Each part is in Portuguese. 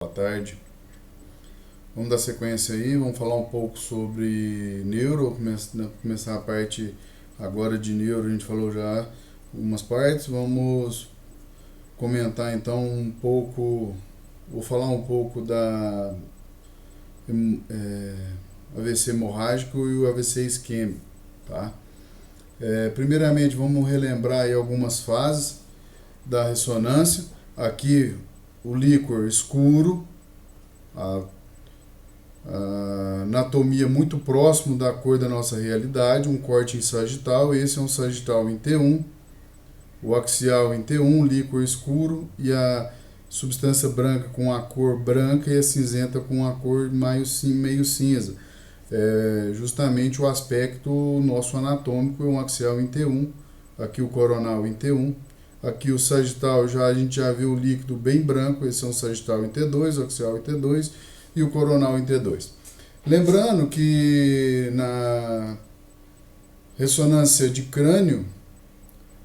Boa tarde. Vamos dar sequência aí, vamos falar um pouco sobre neuro, começar a parte agora de neuro, a gente falou já algumas partes, vamos comentar então um pouco, vou falar um pouco da AVC hemorrágico e o AVC isquêmico, tá? Primeiramente vamos relembrar aí algumas fases da ressonância. Aqui o líquor escuro, a anatomia muito próximo da cor da nossa realidade, um corte em sagital, esse é um sagital em T1, o axial em T1, líquor escuro, e a substância branca com a cor branca e a cinzenta com a cor meio cinza. Justamente o aspecto nosso anatômico é um axial em T1, aqui o coronal em T1, aqui o sagital a gente já viu o líquido bem branco, esse é um sagital em T2, o axial em T2 e o coronal em T2. Lembrando que na ressonância de crânio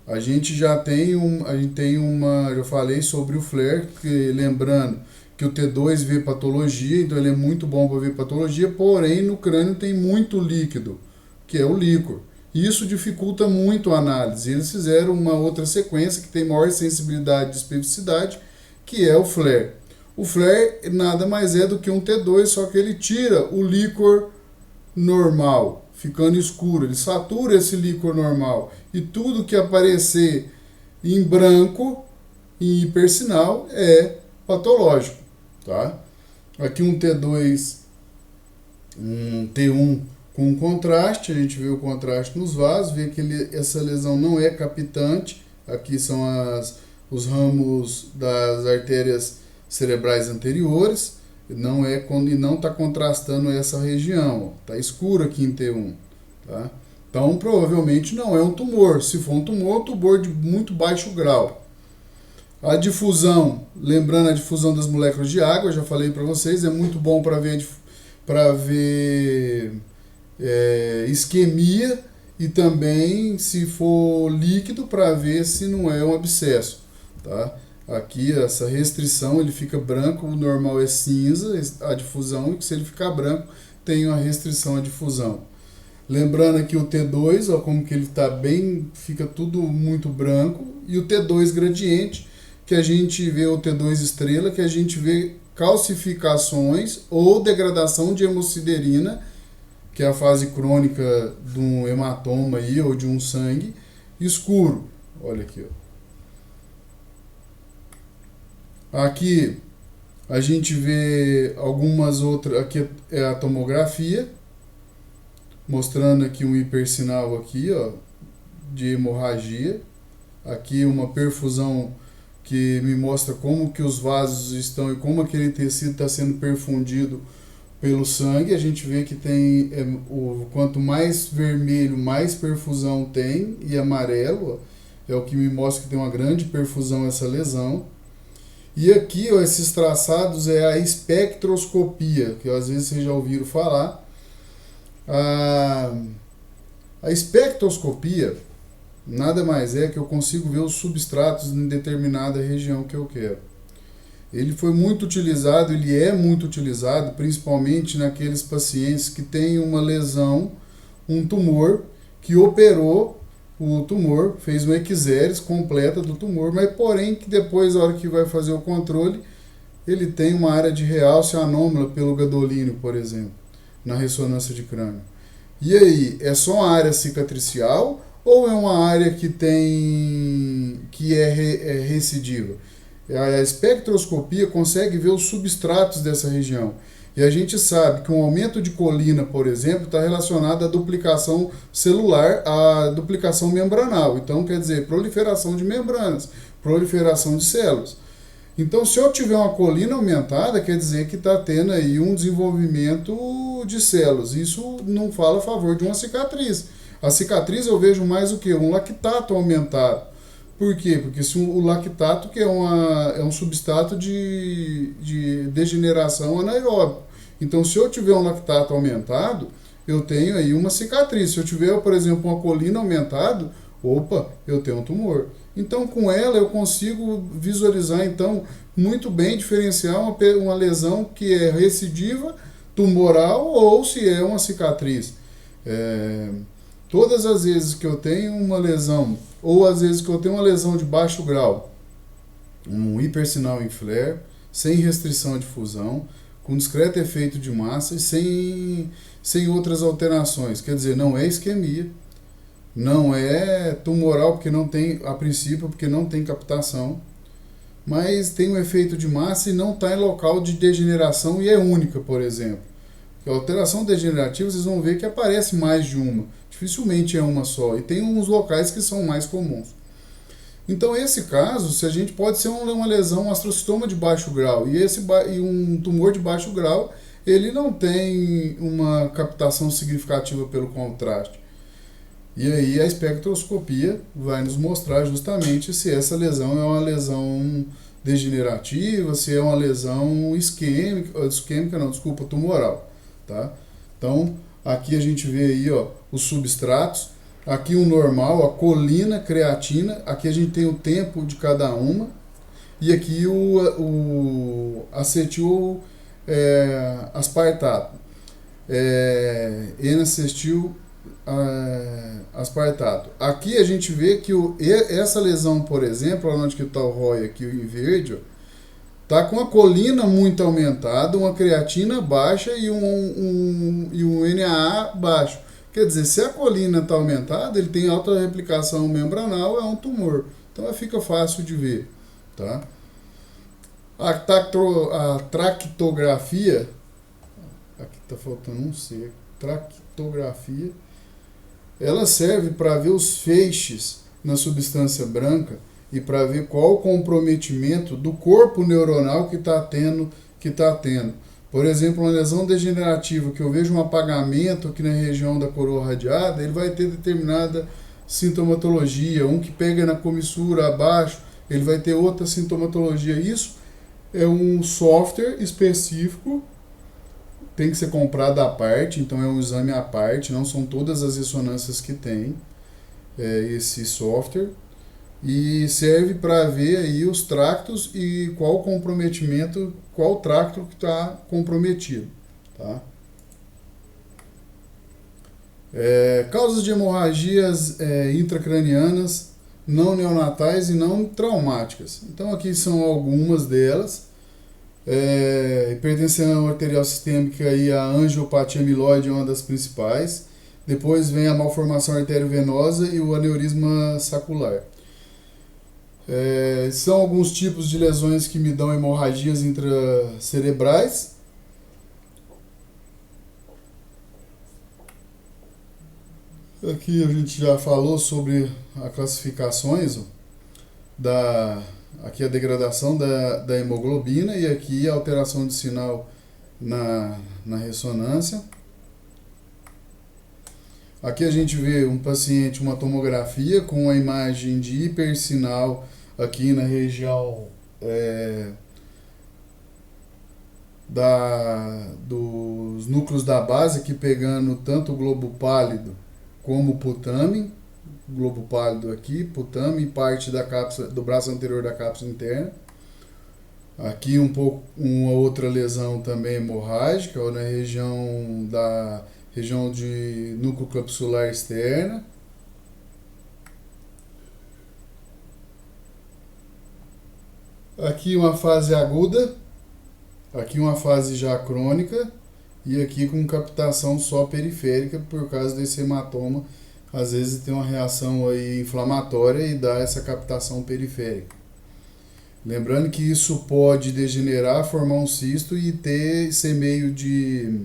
a gente já tem eu falei sobre o flare, que lembrando que o T2 vê patologia, então ele é muito bom para ver patologia, porém no crânio tem muito líquido, que é o líquor. Isso dificulta muito a análise. Eles fizeram uma outra sequência que tem maior sensibilidade de especificidade, que é o flare. O flare nada mais é do que um T2, só que ele tira o líquor normal, ficando escuro. Ele satura esse líquor normal. E tudo que aparecer em branco, em hipersinal, é patológico. Tá? Aqui um T2, um T1 com contraste, a gente vê o contraste nos vasos, vê que essa lesão não é capitante. Aqui são os ramos das artérias cerebrais anteriores, não está contrastando essa região, está escuro aqui em T1, tá? Então provavelmente não é um tumor. Se for um tumor de muito baixo grau. A difusão, lembrando a difusão das moléculas de água, já falei para vocês, é muito bom para ver isquemia, e também, se for líquido, para ver se não é um abscesso, tá? Aqui essa restrição, ele fica branco, o normal é cinza, a difusão, e se ele ficar branco, tem uma restrição à difusão. Lembrando aqui o T2, ó, como que ele está bem, fica tudo muito branco, e o T2 gradiente, que a gente vê o T2 estrela, que a gente vê calcificações ou degradação de hemosiderina, que é a fase crônica de um hematoma aí, ou de um sangue escuro. Olha aqui, ó. Aqui a gente vê algumas outras, aqui é a tomografia, mostrando aqui um hipersinal aqui, ó, de hemorragia. Aqui uma perfusão que me mostra como que os vasos estão e como aquele tecido está sendo perfundido pelo sangue. A gente vê que tem, quanto mais vermelho, mais perfusão tem, e amarelo, ó, é o que me mostra que tem uma grande perfusão essa lesão. E aqui, ó, esses traçados é a espectroscopia, que às vezes vocês já ouviram falar. A espectroscopia nada mais é que eu consigo ver os substratos em determinada região que eu quero. Ele foi muito utilizado, ele é muito utilizado, principalmente naqueles pacientes que têm uma lesão, um tumor, que operou o tumor, fez uma exeres completa do tumor, mas porém que depois, na hora que vai fazer o controle, ele tem uma área de realce anômala pelo gadolínio, por exemplo, na ressonância de crânio. E aí, é só uma área cicatricial ou é uma área que é recidiva? A espectroscopia consegue ver os substratos dessa região. E a gente sabe que um aumento de colina, por exemplo, está relacionado à duplicação celular, à duplicação membranal. Então, quer dizer, proliferação de membranas, proliferação de células. Então, se eu tiver uma colina aumentada, quer dizer que está tendo aí um desenvolvimento de células. Isso não fala a favor de uma cicatriz. A cicatriz eu vejo mais o que? Um lactato aumentado. Por quê? Porque se o lactato, que é um substrato de degeneração anaeróbico. Então, se eu tiver um lactato aumentado, eu tenho aí uma cicatriz. Se eu tiver, por exemplo, uma colina aumentada, opa, eu tenho um tumor. Então, com ela, eu consigo visualizar, então, muito bem diferenciar uma lesão que é recidiva, tumoral, ou se é uma cicatriz. Todas as vezes que eu tenho uma lesão, ou às vezes que eu tenho uma lesão de baixo grau, um hipersinal em flare, sem restrição de fusão, com discreto efeito de massa e sem outras alterações. Quer dizer, não é isquemia, não é tumoral, porque não tem, a princípio, porque não tem captação, mas tem um efeito de massa e não está em local de degeneração e é única, por exemplo. A alteração degenerativa, vocês vão ver que aparece mais de uma, dificilmente é uma só, e tem uns locais que são mais comuns. Então, esse caso, se a gente pode ser uma lesão, um astrocitoma de baixo grau, e um tumor de baixo grau, ele não tem uma captação significativa pelo contraste. E aí a espectroscopia vai nos mostrar justamente se essa lesão é uma lesão degenerativa, se é uma lesão tumoral, tá? Então, aqui a gente vê aí, ó, os substratos, aqui o normal, a colina, creatina, aqui a gente tem o tempo de cada uma, e aqui o acetil aspartato, N-acetil aspartato. Aqui a gente vê que essa lesão, por exemplo, onde que está o ROI aqui em verde, está com a colina muito aumentada, uma creatina baixa e um NAA baixo. Quer dizer, se a colina está aumentada, ele tem alta replicação membranal, é um tumor. Então fica fácil de ver. Tá? A tractografia, aqui está faltando um C, tractografia, ela serve para ver os feixes na substância branca e para ver qual o comprometimento do corpo neuronal que está tendo. Por exemplo, uma lesão degenerativa que eu vejo um apagamento aqui na região da coroa radiada, ele vai ter determinada sintomatologia. Um que pega na comissura abaixo, ele vai ter outra sintomatologia. Isso é um software específico, tem que ser comprado à parte, então é um exame à parte, não são todas as ressonâncias que tem esse software. E serve para ver aí os tractos e qual comprometimento, qual tracto que está comprometido. Tá? Causas de hemorragias intracranianas, não neonatais e não traumáticas. Então aqui são algumas delas. Hipertensão arterial sistêmica e a angiopatia amiloide é uma das principais. Depois vem a malformação arteriovenosa e o aneurisma sacular. São alguns tipos de lesões que me dão hemorragias intracerebrais. Aqui a gente já falou sobre as classificações, aqui a degradação da hemoglobina e aqui a alteração de sinal na ressonância. Aqui a gente vê um paciente, uma tomografia com a imagem de hipersinal aqui na região dos núcleos da base, aqui pegando tanto o globo pálido como o putamen, globo pálido aqui, putamen, parte da cápsula, do braço anterior da cápsula interna. Aqui uma outra lesão também hemorrágica, ou na região de núcleo capsular externa. Aqui uma fase aguda, aqui uma fase já crônica e aqui com captação só periférica por causa desse hematoma. Às vezes tem uma reação aí inflamatória e dá essa captação periférica. Lembrando que isso pode degenerar, formar um cisto e ser meio de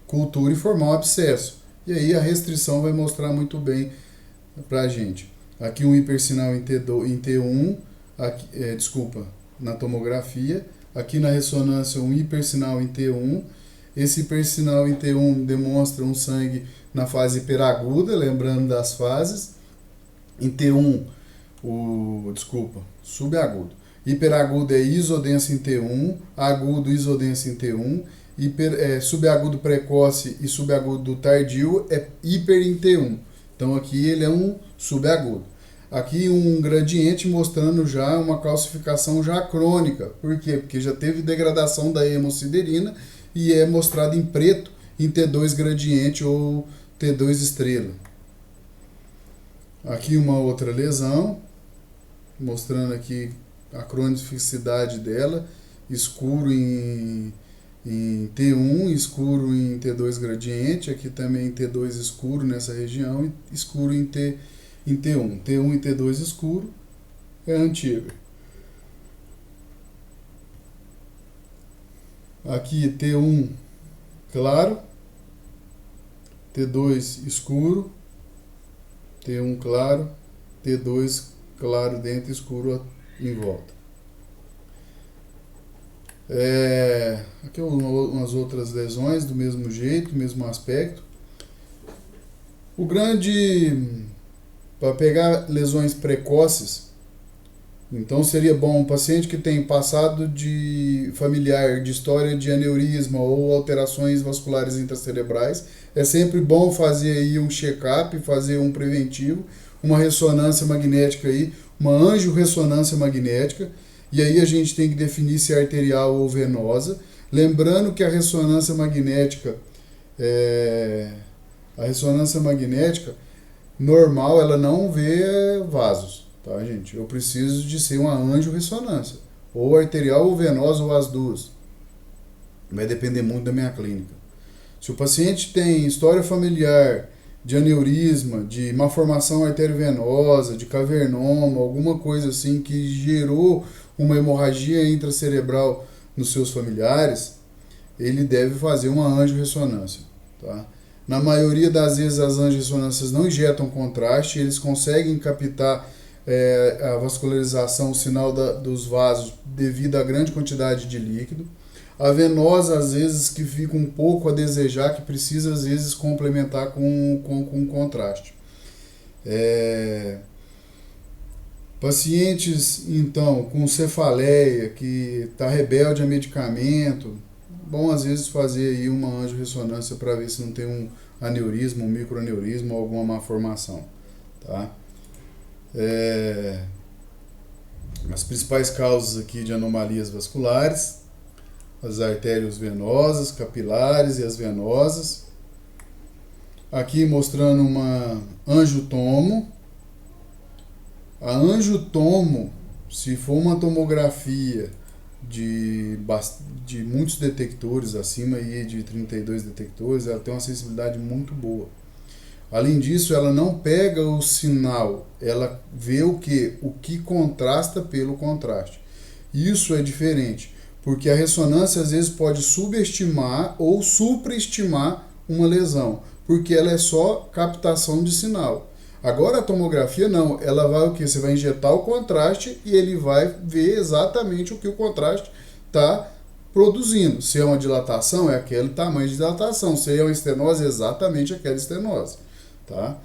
cultura e formar um abscesso. E aí a restrição vai mostrar muito bem pra gente. Aqui um hipersinal em T1, na tomografia. Aqui na ressonância um hipersinal em T1. Esse hipersinal em T1 demonstra um sangue na fase hiperaguda, lembrando das fases. Em T1, subagudo. Hiperagudo é isodenso em T1, agudo isodenso em T1, subagudo precoce e subagudo tardio é hiper em T1. Então aqui ele é um subagudo. Aqui um gradiente mostrando já uma calcificação já crônica. Por quê? Porque já teve degradação da hemosiderina e é mostrado em preto em T2 gradiente ou T2 estrela. Aqui uma outra lesão, mostrando aqui a cronicidade dela, escuro em T1, escuro em T2 gradiente, aqui também T2 escuro nessa região e escuro em T1. T1 e T2 escuro é antiga. Aqui T1 claro, T2 escuro, T1 claro, T2 claro dentro, escuro em volta. Aqui umas outras lesões do mesmo jeito, mesmo aspecto. O grande, para pegar lesões precoces, então seria bom um paciente que tem passado de familiar de história de aneurisma ou alterações vasculares intracerebrais, é sempre bom fazer aí um check-up, fazer um preventivo, uma ressonância magnética aí, uma angiorressonância magnética, e aí a gente tem que definir se é arterial ou venosa, lembrando que a ressonância magnética normal, ela não vê vasos, tá, gente? Eu preciso de ser uma angiorressonância, ou arterial ou venosa, ou as duas. Vai depender muito da minha clínica. Se o paciente tem história familiar de aneurisma, de malformação arteriovenosa, de cavernoma, alguma coisa assim que gerou uma hemorragia intracerebral nos seus familiares, ele deve fazer uma angiorressonância, tá? Na maioria das vezes as angiorressonâncias não injetam contraste, eles conseguem captar a vascularização, o sinal dos vasos devido à grande quantidade de líquido. A venosa, às vezes, que fica um pouco a desejar, que precisa, às vezes, complementar com contraste. Pacientes, então, com cefaleia, que está rebelde a medicamento, bom, às vezes, fazer aí uma angiorressonância para ver se não tem um aneurisma, um microaneurisma ou alguma malformação, tá? As principais causas aqui de anomalias vasculares: as artérias venosas, capilares e as venosas. Aqui mostrando uma angiotomo. A angiotomo, se for uma tomografia de muitos detectores, acima aí de 32 detectores, ela tem uma sensibilidade muito boa. Além disso, ela não pega o sinal, ela vê o que contrasta pelo contraste. Isso é diferente, porque a ressonância às vezes pode subestimar ou supraestimar uma lesão, porque ela é só captação de sinal. Agora a tomografia não, ela vai o que? Você vai injetar o contraste e ele vai ver exatamente o que o contraste está produzindo. Se é uma dilatação, é aquele tamanho de dilatação. Se é uma estenose, é exatamente aquela estenose, tá?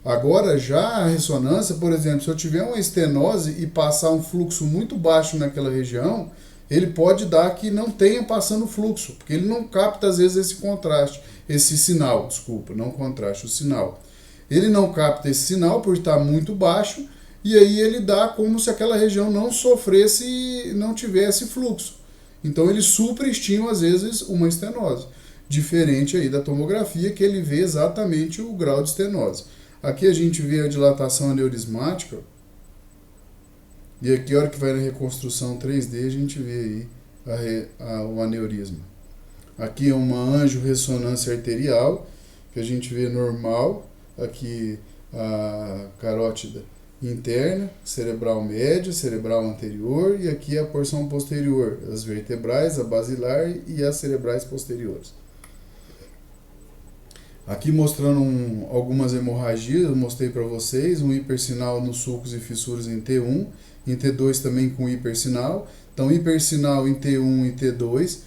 Agora já a ressonância, por exemplo, se eu tiver uma estenose e passar um fluxo muito baixo naquela região, ele pode dar que não tenha passando fluxo, porque ele não capta às vezes esse contraste, esse sinal, desculpa, não contraste, o sinal. Ele não capta esse sinal por estar muito baixo, e aí ele dá como se aquela região não sofresse, não tivesse fluxo. Então ele supraestima às vezes uma estenose, diferente aí da tomografia, que ele vê exatamente o grau de estenose. Aqui a gente vê a dilatação aneurismática, e aqui a hora que vai na reconstrução 3D a gente vê aí o aneurisma. Aqui é uma angiorressonância arterial, que a gente vê normal. Aqui a carótida interna, cerebral média, cerebral anterior, e aqui a porção posterior, as vertebrais, a basilar e as cerebrais posteriores. Aqui mostrando algumas hemorragias, eu mostrei para vocês, um hipersinal nos sulcos e fissuras em T1, em T2 também com hipersinal. Então hipersinal em T1 e T2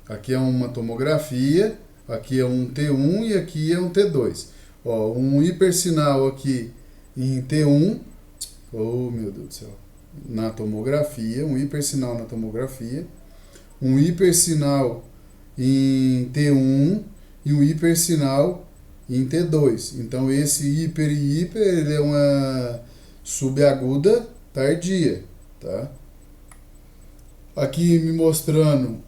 aqui é uma tomografia. Aqui é um T1 e aqui é um T2. Ó, um hipersinal aqui em T1, oh meu Deus do céu, na tomografia, um hipersinal na tomografia, um hipersinal em T1 e um hipersinal e em T2. Então esse hiper e hiper ele é uma subaguda tardia, tá? Aqui me mostrando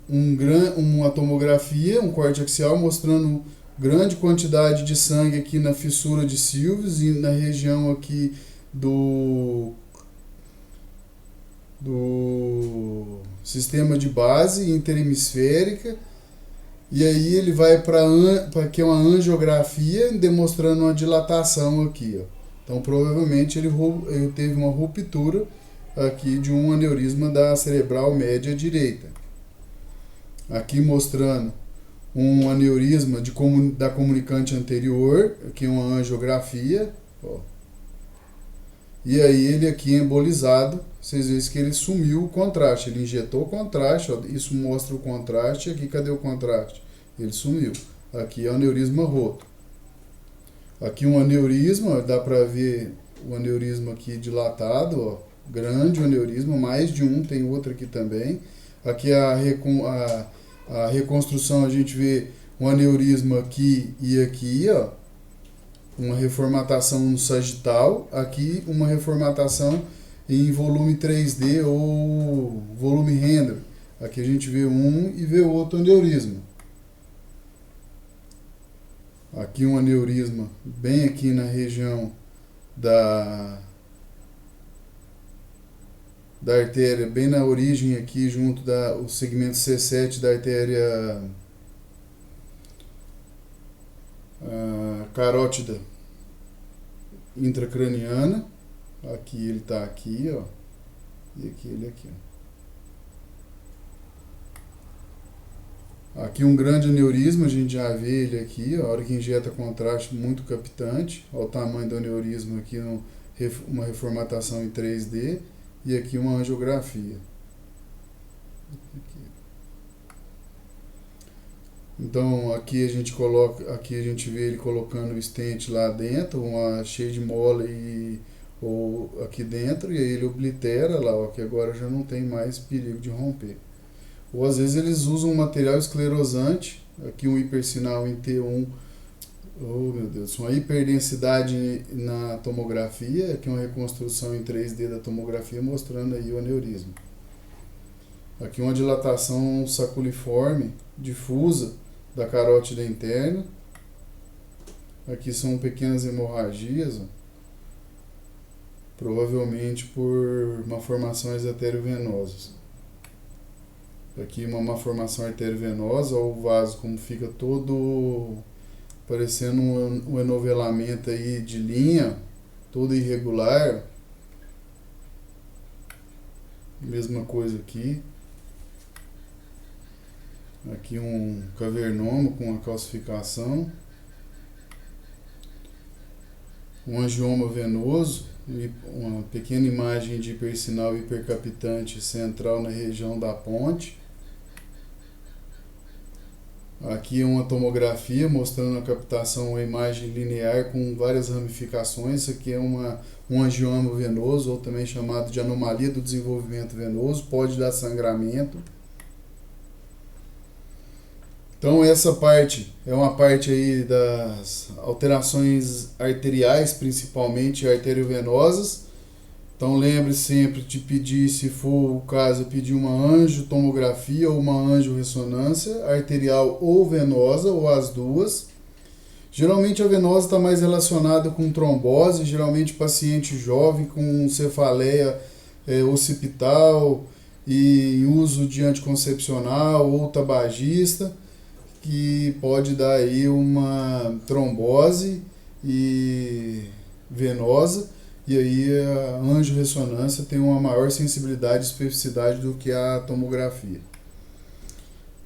uma tomografia, um corte axial mostrando grande quantidade de sangue aqui na fissura de Sylvius e na região aqui do sistema de base interhemisférica. E aí ele vai para que é uma angiografia demonstrando uma dilatação aqui, ó. Então provavelmente ele teve uma ruptura aqui de um aneurisma da cerebral média direita. Aqui mostrando um aneurisma da comunicante anterior, aqui uma angiografia, ó. E aí ele aqui embolizado, vocês veem que ele sumiu o contraste, ele injetou o contraste, ó, isso mostra o contraste, aqui cadê o contraste? Ele sumiu. Aqui é o aneurisma roto. Aqui um aneurisma, dá para ver o aneurisma aqui dilatado, ó, grande o aneurisma, mais de um, tem outro aqui também. Aqui a reconstrução, a gente vê um aneurisma aqui e aqui, ó, uma reformatação no sagital, aqui uma reformatação em volume 3D ou volume render. Aqui a gente vê um e vê outro aneurisma. Aqui um aneurisma bem aqui na região da artéria, bem na origem aqui, junto o segmento C7 da artéria carótida intracraniana. Aqui ele está aqui, ó, e aqui ele aqui, ó. Aqui um grande aneurisma, a gente já vê ele aqui, ó, a hora que injeta contraste muito captante. Olha o tamanho do aneurisma aqui, uma reformatação em 3D. E aqui uma angiografia. Então aqui a gente vê ele colocando o stent lá dentro, cheio de mola ou aqui dentro, e aí ele oblitera lá, ó, que agora já não tem mais perigo de romper. Ou às vezes eles usam um material esclerosante, aqui um hipersinal em T1, oh meu Deus, uma hiperdensidade na tomografia, aqui uma reconstrução em 3D da tomografia mostrando aí o aneurisma. Aqui uma dilatação saculiforme, difusa, da carótida interna. Aqui são pequenas hemorragias, ó, provavelmente por malformações arteriovenosas. Aqui uma malformação arteriovenosa, ou o vaso como fica todo parecendo um enovelamento aí de linha, todo irregular. Mesma coisa aqui. Aqui um cavernoma com uma calcificação. Um angioma venoso, uma pequena imagem de hipersinal hipercaptante central na região da ponte. Aqui uma tomografia mostrando a captação, uma imagem linear com várias ramificações. Isso aqui é um angioma venoso, ou também chamado de anomalia do desenvolvimento venoso, pode dar sangramento. Então essa parte é uma parte aí das alterações arteriais, principalmente arteriovenosas. Então lembre sempre de pedir, se for o caso, pedir uma angiotomografia ou uma angiorressonância arterial ou venosa, ou as duas. Geralmente a venosa está mais relacionada com trombose, geralmente paciente jovem com cefaleia occipital e uso de anticoncepcional ou tabagista, que pode dar aí uma trombose venosa. E aí a angiorressonância tem uma maior sensibilidade e especificidade do que a tomografia.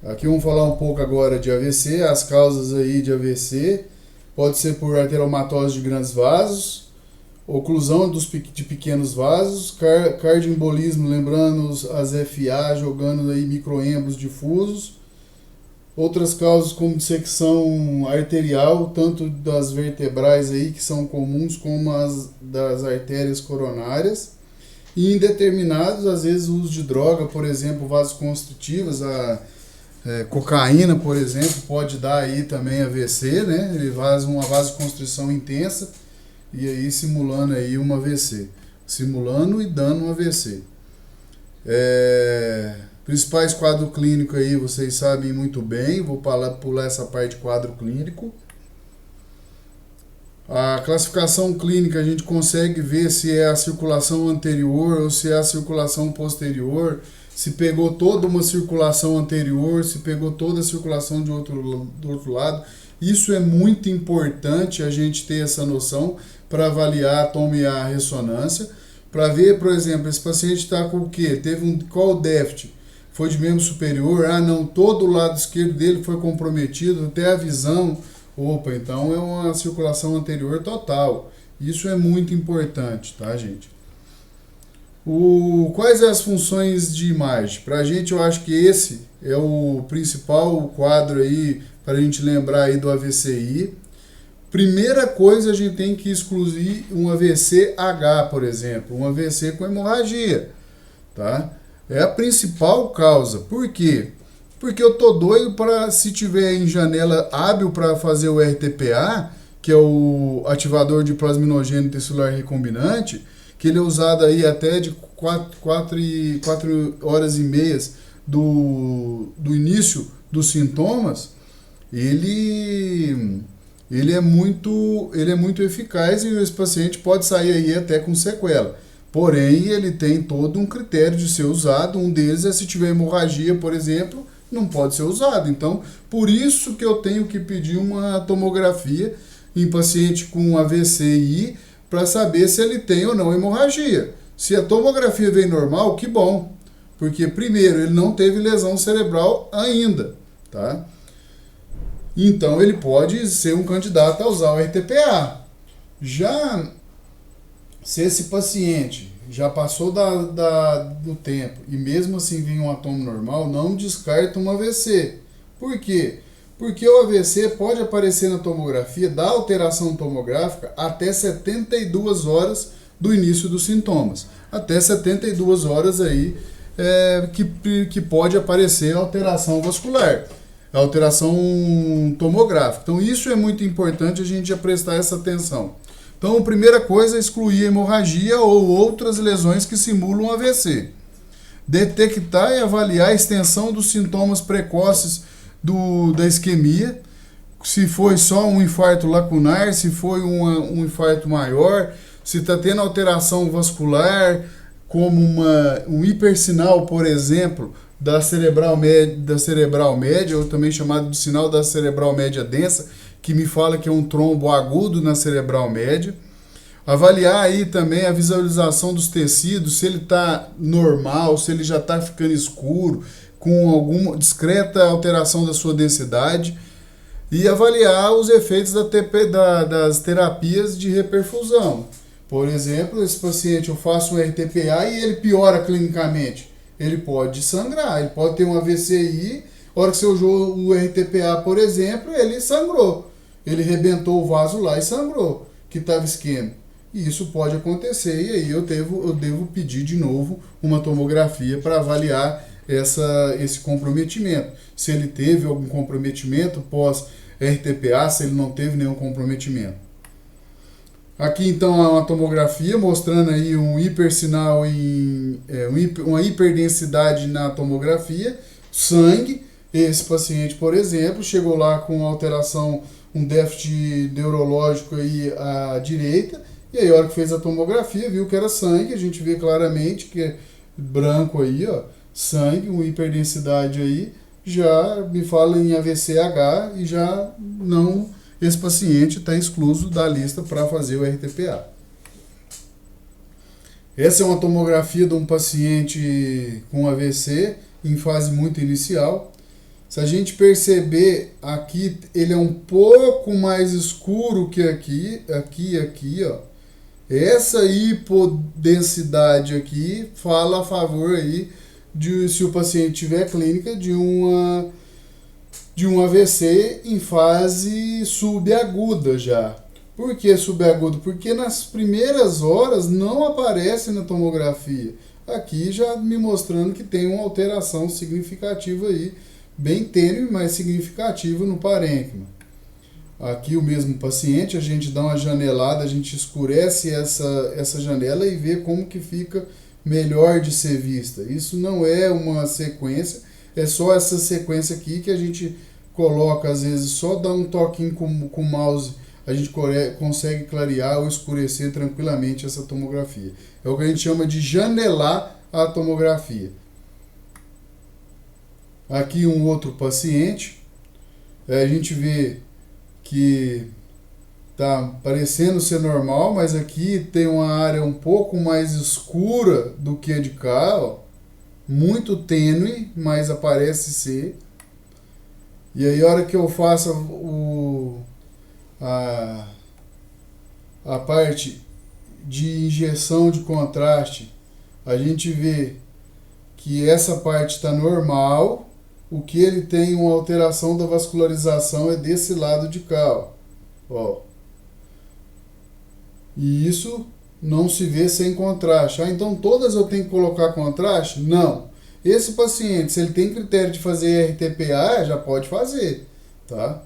Aqui vamos falar um pouco agora de AVC. As causas aí de AVC pode ser por arteriomatose de grandes vasos, oclusão de pequenos vasos, cardioembolismo, lembrando as FA, jogando aí microêmbolos difusos. Outras causas como dissecção arterial, tanto das vertebrais aí, que são comuns, como as das artérias coronárias. E indeterminados, às vezes, o uso de droga, por exemplo, vasoconstritivas, Cocaína, por exemplo, pode dar aí também AVC, né? Ele faz uma vasoconstrição intensa e aí simulando aí uma AVC. Simulando e dando um AVC. Principais quadros clínicos aí, vocês sabem muito bem. Vou pular essa parte de quadro clínico. A classificação clínica a gente consegue ver se é a circulação anterior ou se é a circulação posterior, se pegou toda uma circulação anterior, se pegou toda a circulação do outro lado. Isso é muito importante a gente ter essa noção para avaliar, tomar a ressonância, para ver, por exemplo, esse paciente está com o quê? Qual o déficit? Foi de membro superior? Ah, não, todo o lado esquerdo dele foi comprometido, até a visão. Opa, então é uma circulação anterior total. Isso é muito importante, tá, gente? Quais as funções de imagem? Para a gente, eu acho que esse é o principal quadro aí, para a gente lembrar aí do AVCI. Primeira coisa, a gente tem que excluir um AVC-H, por exemplo, um AVC com hemorragia, tá? É a principal causa. Por quê? Porque eu tô doido para, se tiver em janela hábil para fazer o RTPA, que é o ativador de plasminogênio tecidular recombinante, que ele é usado aí até de 4 horas e meias do início dos sintomas, ele é muito eficaz e esse paciente pode sair aí até com sequela. Porém, ele tem todo um critério de ser usado. Um deles é se tiver hemorragia, por exemplo, não pode ser usado. Então, por isso que eu tenho que pedir uma tomografia em paciente com AVCI para saber se ele tem ou não hemorragia. Se a tomografia vem normal, que bom, porque primeiro ele não teve lesão cerebral ainda, tá? Então ele pode ser um candidato a usar o RTPA. Já se esse paciente já passou do tempo e mesmo assim vem um atomo normal, não descarta um AVC. Por quê? Porque o AVC pode aparecer na tomografia, da alteração tomográfica, até 72 horas do início dos sintomas. Até 72 horas aí que pode aparecer a alteração vascular, a alteração tomográfica. Então isso é muito importante a gente já prestar essa atenção. Então a primeira coisa é excluir a hemorragia ou outras lesões que simulam AVC. Detectar e avaliar a extensão dos sintomas precoces da isquemia, se foi só um infarto lacunar, se foi um infarto maior, se está tendo alteração vascular, como um hipersinal, por exemplo, da cerebral média, ou também chamado de sinal da cerebral média densa, que me fala que é um trombo agudo na cerebral média. Avaliar aí também a visualização dos tecidos, se ele está normal, se ele já está ficando escuro, com alguma discreta alteração da sua densidade, e avaliar os efeitos das terapias de reperfusão. Por exemplo, esse paciente, eu faço um RTPA e ele piora clinicamente. Ele pode sangrar, ele pode ter um AVCI, a hora que você usou o RTPA, por exemplo, ele sangrou. Ele rebentou o vaso lá e sangrou, que estava isquêmico. E isso pode acontecer, e aí eu devo pedir de novo uma tomografia para avaliar esse comprometimento. Se ele teve algum comprometimento pós-RTPA, se ele não teve nenhum comprometimento. Aqui então há uma tomografia mostrando aí um hipersinal uma hiperdensidade na tomografia, sangue. Esse paciente, por exemplo, chegou lá com alteração, um déficit neurológico aí à direita, e aí a hora que fez a tomografia viu que era sangue, a gente vê claramente que é branco aí, ó, sangue, uma hiperdensidade aí, já me fala em AVCH e já não, esse paciente está excluso da lista para fazer o RTPA. Essa é uma tomografia de um paciente com AVC em fase muito inicial. Se a gente perceber aqui, ele é um pouco mais escuro que aqui, ó. Essa hipodensidade aqui fala a favor aí de, se o paciente tiver clínica, de um AVC em fase subaguda já. Por que subagudo? Porque nas primeiras horas não aparece na tomografia. Aqui já me mostrando que tem uma alteração significativa aí bem tênue, mas significativo no parênquima. Aqui o mesmo paciente, a gente dá uma janelada, a gente escurece essa janela e vê como que fica melhor de ser vista. Isso não é uma sequência, é só essa sequência aqui que a gente coloca, às vezes só dá um toquinho com o mouse, a gente consegue clarear ou escurecer tranquilamente essa tomografia. É o que a gente chama de janelar a tomografia. Aqui um outro paciente, a gente vê que tá parecendo ser normal, mas aqui tem uma área um pouco mais escura do que a de cá, ó. Muito tênue, mas aparece ser. E aí a hora que eu faço a parte de injeção de contraste, a gente vê que essa parte está normal. O que ele tem uma alteração da vascularização é desse lado de cá, ó. E isso não se vê sem contraste. Então todas eu tenho que colocar contraste? Não. Esse paciente, se ele tem critério de fazer RTPA, já pode fazer, tá?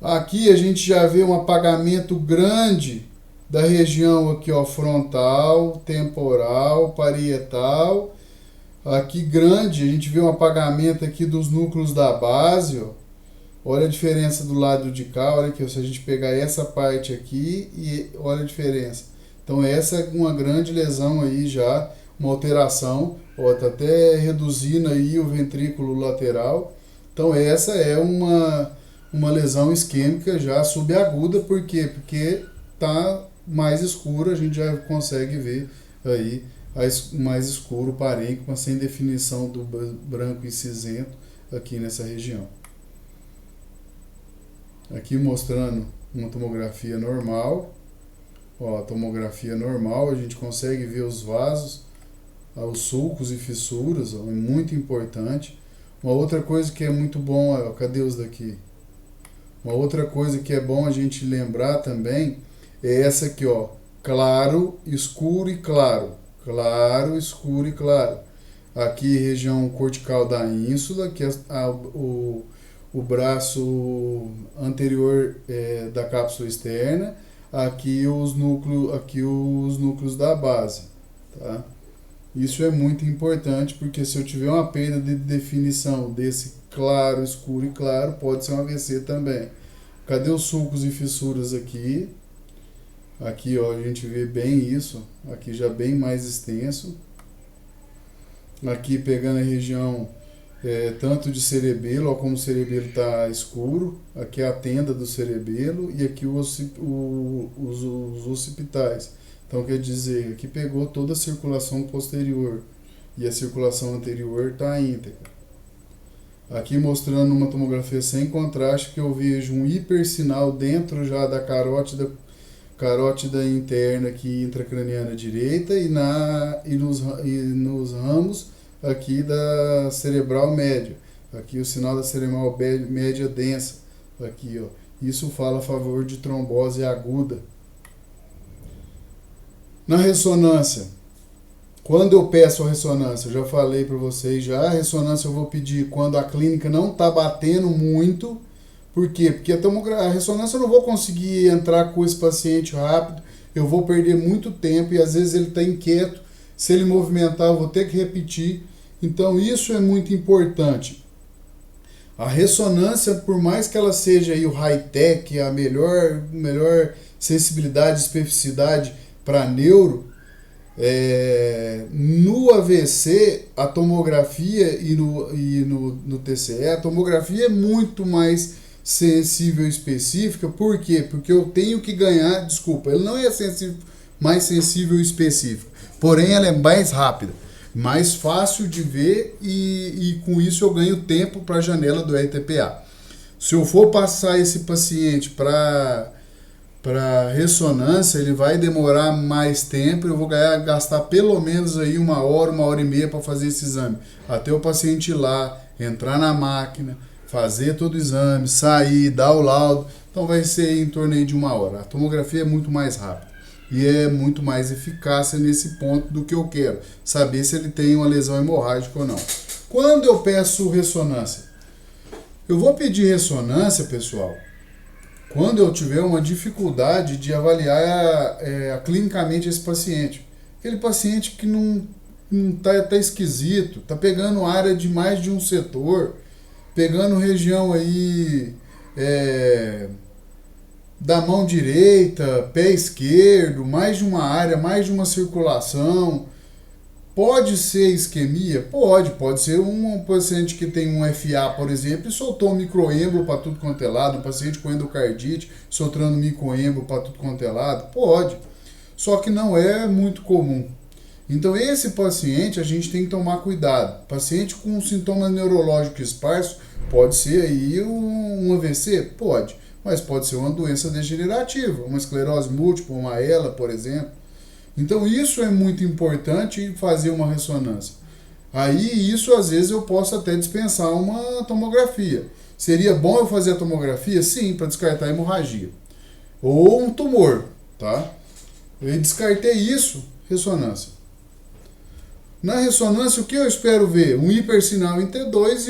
Aqui a gente já vê um apagamento grande da região aqui, ó, frontal, temporal, parietal. Aqui grande, a gente vê um apagamento aqui dos núcleos da base, ó. Olha a diferença do lado de cá, olha aqui, ó, se a gente pegar essa parte aqui e olha a diferença. Então essa é uma grande lesão aí já, uma alteração, ó, tá até reduzindo aí o ventrículo lateral. Então essa é uma lesão isquêmica já subaguda, por quê? Porque tá mais escuro, a gente já consegue ver aí mais escuro, parênquima, sem definição do branco e cinzento aqui nessa região. Aqui mostrando uma tomografia normal. Ó, a tomografia normal, a gente consegue ver os vasos, os sulcos e fissuras, ó, é muito importante. Uma outra coisa que é muito bom, ó, cadê os daqui? Uma outra coisa que é bom a gente lembrar também é essa aqui, ó, claro, escuro e claro. Claro, escuro e claro. Aqui região cortical da ínsula, que é o braço anterior da cápsula externa. Aqui os núcleos da base, tá? Isso é muito importante, porque se eu tiver uma perda de definição desse claro, escuro e claro, pode ser um AVC também. Cadê os sulcos e fissuras aqui? Aqui, ó, a gente vê bem isso, aqui já bem mais extenso. Aqui pegando a região tanto de cerebelo, ó, como o cerebelo está escuro. Aqui é a tenda do cerebelo e aqui os occipitais. Então quer dizer, aqui pegou toda a circulação posterior e a circulação anterior está íntegra. Aqui mostrando uma tomografia sem contraste, que eu vejo um hipersinal dentro já da carótida interna aqui intracraniana direita e nos ramos aqui da cerebral média. Aqui o sinal da cerebral média densa. Aqui, ó. Isso fala a favor de trombose aguda. Na ressonância, quando eu peço a ressonância, eu já falei para vocês, já a ressonância eu vou pedir quando a clínica não está batendo muito. Por quê? Porque a ressonância eu não vou conseguir entrar com esse paciente rápido, eu vou perder muito tempo e às vezes ele está inquieto, se ele movimentar eu vou ter que repetir. Então isso é muito importante. A ressonância, por mais que ela seja aí o high-tech, a melhor sensibilidade e especificidade para neuro, no AVC, a tomografia e no TCE, a tomografia é muito mais sensível e específica. Por quê? Porque eu tenho que ganhar, ele não é mais sensível e específica, porém ela é mais rápida, mais fácil de ver e com isso eu ganho tempo para a janela do RTPA. Se eu for passar esse paciente para ressonância, ele vai demorar mais tempo, eu vou gastar pelo menos aí 1 hora e meia para fazer esse exame, até o paciente ir lá, entrar na máquina, fazer todo o exame, sair, dar o laudo. Então vai ser em torno aí de 1 hora. A tomografia é muito mais rápida e é muito mais eficácia nesse ponto do que eu quero saber se ele tem uma lesão hemorrágica ou não. Quando eu peço ressonância? Eu vou pedir ressonância, pessoal, quando eu tiver uma dificuldade de avaliar clinicamente esse paciente. Aquele paciente que não tá esquisito, tá pegando área de mais de um setor, pegando região aí da mão direita, pé esquerdo, mais de uma área, mais de uma circulação. Pode ser isquemia? Pode ser um paciente que tem um FA, por exemplo, e soltou um microêmbolo para tudo quanto é lado, um paciente com endocardite, soltando microêmbolo para tudo quanto é lado, pode. Só que não é muito comum. Então esse paciente a gente tem que tomar cuidado. Paciente com sintomas neurológicos esparsos, pode ser aí um AVC? Pode, mas pode ser uma doença degenerativa, uma esclerose múltipla, uma ELA, por exemplo. Então isso é muito importante fazer uma ressonância. Aí isso às vezes eu posso até dispensar uma tomografia. Seria bom eu fazer a tomografia? Sim, para descartar a hemorragia. Ou um tumor, tá? Eu descartei isso, ressonância. Na ressonância, o que eu espero ver? Um hipersinal em T2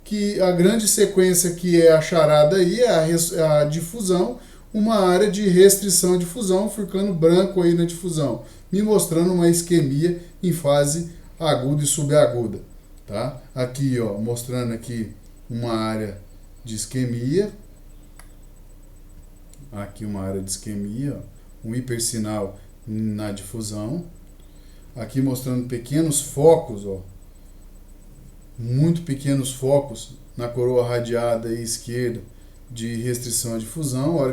e a grande sequência que é a charada aí, a difusão, uma área de restrição de difusão, ficando branco aí na difusão, me mostrando uma isquemia em fase aguda e subaguda, tá? Aqui, ó, mostrando aqui uma área de isquemia, aqui uma área de isquemia, ó, um hipersinal na difusão, aqui mostrando pequenos focos, ó, muito pequenos focos na coroa radiada e esquerda de restrição à difusão. A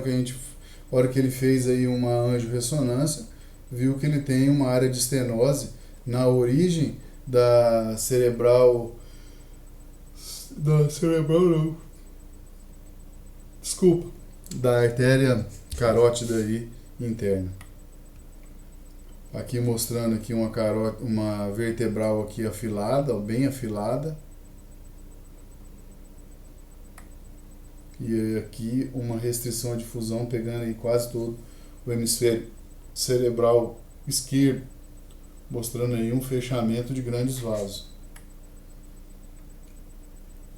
hora que ele fez aí uma angiorressonância, viu que ele tem uma área de estenose na origem da cerebral não, desculpa, da artéria carótida aí interna. Aqui mostrando aqui uma vertebral aqui afilada, bem afilada. E aqui uma restrição de difusão pegando aí quase todo o hemisfério cerebral esquerdo, mostrando aí um fechamento de grandes vasos.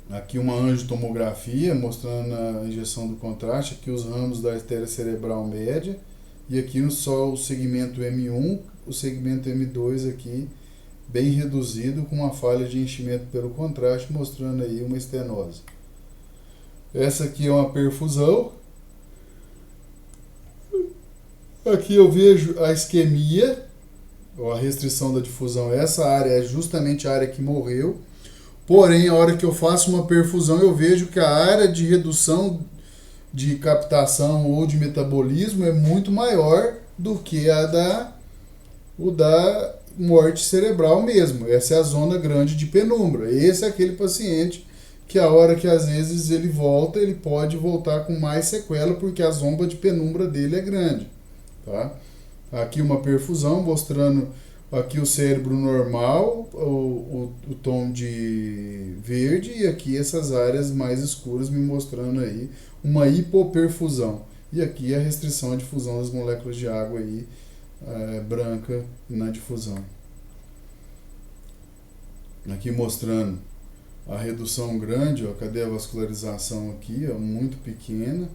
Aqui uma angiotomografia mostrando a injeção do contraste, aqui os ramos da artéria cerebral média, e aqui só o segmento M1, o segmento M2 aqui bem reduzido com uma falha de enchimento pelo contraste, mostrando aí uma estenose. Essa aqui é uma perfusão. Aqui eu vejo a isquemia, ou a restrição da difusão. Essa área é justamente a área que morreu. Porém, a hora que eu faço uma perfusão, eu vejo que a área de redução de captação ou de metabolismo é muito maior do que a da morte cerebral mesmo. Essa é a zona grande de penumbra. Esse é aquele paciente que a hora que às vezes ele volta, ele pode voltar com mais sequela, porque a zomba de penumbra dele é grande. Tá? Aqui uma perfusão mostrando aqui o cérebro normal, o tom de verde, e aqui essas áreas mais escuras me mostrando aí uma hipoperfusão. E aqui a restrição à difusão das moléculas de água aí, branca na difusão. Aqui mostrando a redução grande, ó, cadê a vascularização aqui, ó, muito pequena.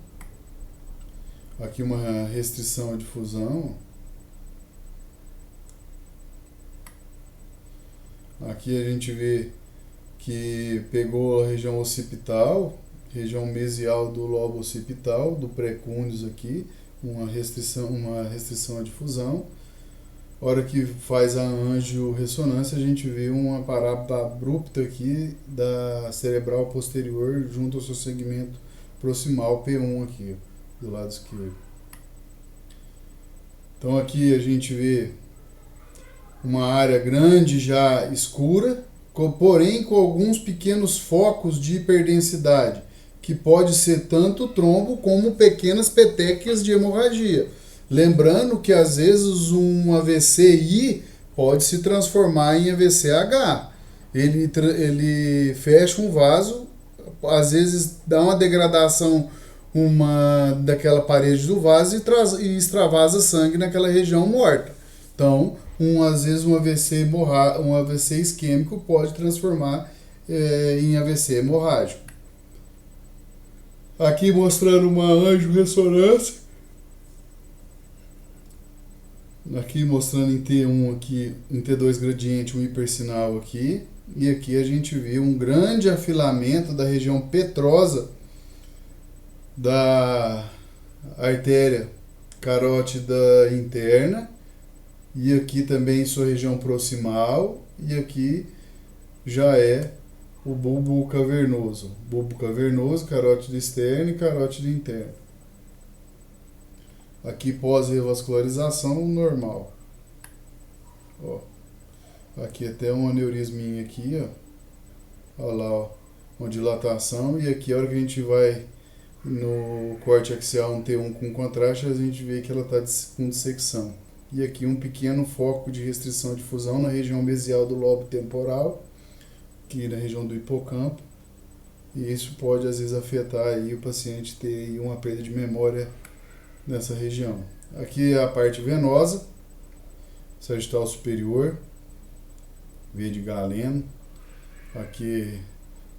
Aqui uma restrição à difusão. Aqui a gente vê que pegou a região occipital, região mesial do lobo occipital, do precúneus aqui, uma restrição à difusão. A hora que faz a angiorressonância, a gente vê uma parábola abrupta aqui da cerebral posterior junto ao seu segmento proximal P1 aqui, do lado esquerdo. Então aqui a gente vê uma área grande já escura, porém com alguns pequenos focos de hiperdensidade, que pode ser tanto trombo como pequenas petequias de hemorragia. Lembrando que às vezes um AVCI pode se transformar em AVCH. Ele fecha um vaso, às vezes dá uma degradação daquela parede do vaso e extravasa sangue naquela região morta. Então, às vezes um AVC um AVC isquêmico pode transformar em AVC hemorrágico. Aqui mostrando uma angiorressonância. Aqui mostrando em T1 aqui, em T2 gradiente, um hipersinal aqui. E aqui a gente viu um grande afilamento da região petrosa da artéria carótida interna. E aqui também sua região proximal. E aqui já é o bulbo cavernoso. Bulbo cavernoso, carótida externa e carótida interna. Aqui pós-revascularização normal. Ó. Aqui até um aneurisminha aqui, ó. Olha lá, ó. Uma dilatação. E aqui a hora que a gente vai no corte axial um T1 com contraste, a gente vê que ela está com dissecção. E aqui um pequeno foco de restrição de fusão na região mesial do lobo temporal, aqui na região do hipocampo. E isso pode às vezes afetar aí o paciente ter aí uma perda de memória nessa região. Aqui é a parte venosa, sagital superior, V de galeno. Aqui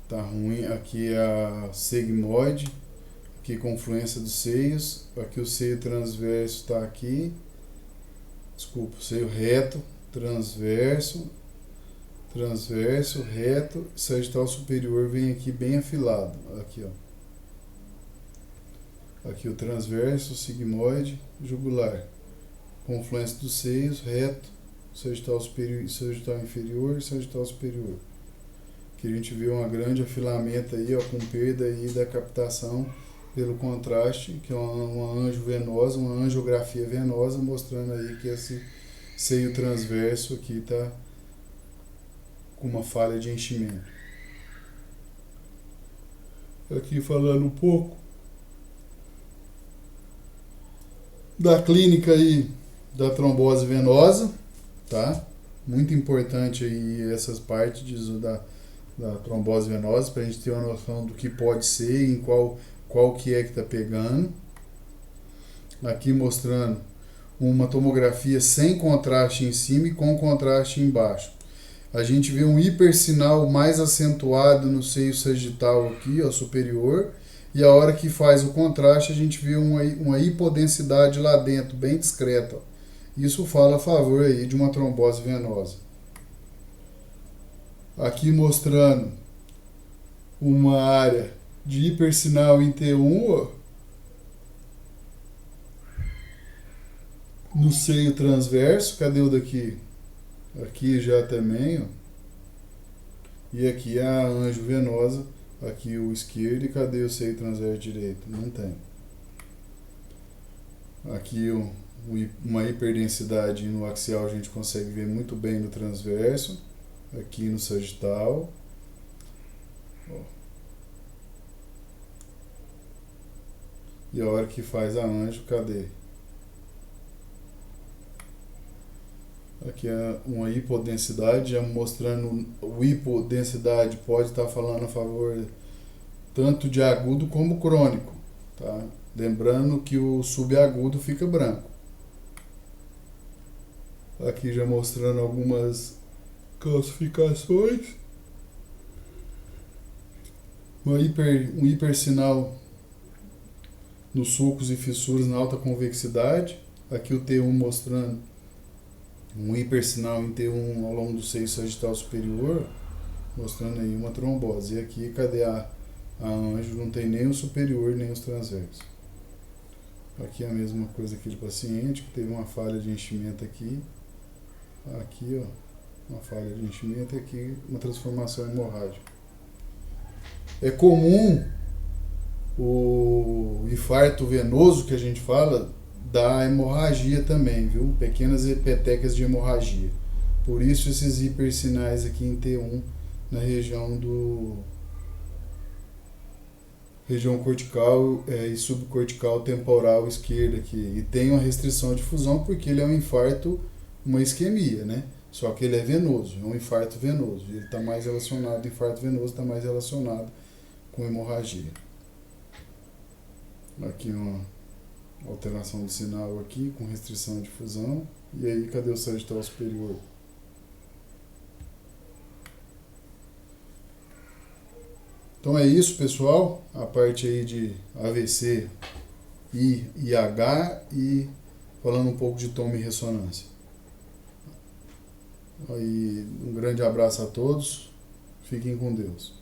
tá ruim, aqui é a sigmoide, aqui confluência dos seios. Aqui o seio transverso está aqui, desculpa, o seio reto, transverso, reto, sagital superior vem aqui bem afilado, aqui ó. Aqui o transverso, sigmoide, jugular, confluência dos seios, reto, sagital superior, sagital inferior, sagital superior. Aqui a gente vê uma grande afilamento aí, ó, com perda aí da captação pelo contraste, que é uma angiovenosa, uma angiografia venosa, mostrando aí que esse seio transverso aqui está com uma falha de enchimento. Aqui falando um pouco da clínica aí da trombose venosa, tá? Muito importante aí essas partes da trombose venosa, para a gente ter uma noção do que pode ser e em qual que é que está pegando. Aqui mostrando uma tomografia sem contraste em cima e com contraste embaixo. A gente vê um hipersinal mais acentuado no seio sagital aqui, ó, superior, e a hora que faz o contraste a gente vê uma hipodensidade lá dentro, bem discreta. Isso fala a favor aí de uma trombose venosa. Aqui mostrando uma área de hipersinal em T1, ó, no seio transverso. Cadê o daqui? Aqui já também, ó. E aqui a angiovenosa, aqui o esquerdo, e cadê o seio transverso direito? Não tem. Aqui uma hiperdensidade no axial a gente consegue ver muito bem no transverso, aqui no sagital. Ó. E a hora que faz a anjo, cadê? Aqui é uma hipodensidade, já mostrando o hipodensidade pode estar falando a favor tanto de agudo como crônico, tá? Lembrando que o subagudo fica branco. Aqui já mostrando algumas calcificações. Um hipersinal nos sulcos e fissuras na alta convexidade. Aqui o T1 mostrando um hipersinal em T1 ao longo do seio sagital superior, mostrando aí uma trombose. E aqui, cadê a anjo? Não tem nem o superior, nem os transversos. Aqui é a mesma coisa aqui de paciente, que teve uma falha de enchimento aqui. Aqui, ó, uma falha de enchimento e aqui uma transformação hemorrágica. É comum o infarto venoso que a gente fala da hemorragia também, viu? Pequenas petecas de hemorragia. Por isso esses hipersinais aqui em T1 na região cortical e subcortical temporal esquerda aqui. E tem uma restrição de fusão porque ele é um infarto, uma isquemia, né? Só que ele é venoso, é um infarto venoso. Ele está mais relacionado, infarto venoso está mais relacionado com hemorragia. Aqui uma alteração do sinal aqui, com restrição de fusão. E aí, cadê o sagital superior? Então é isso, pessoal. A parte aí de AVC, I e H e falando um pouco de toma e ressonância. Aí, um grande abraço a todos. Fiquem com Deus.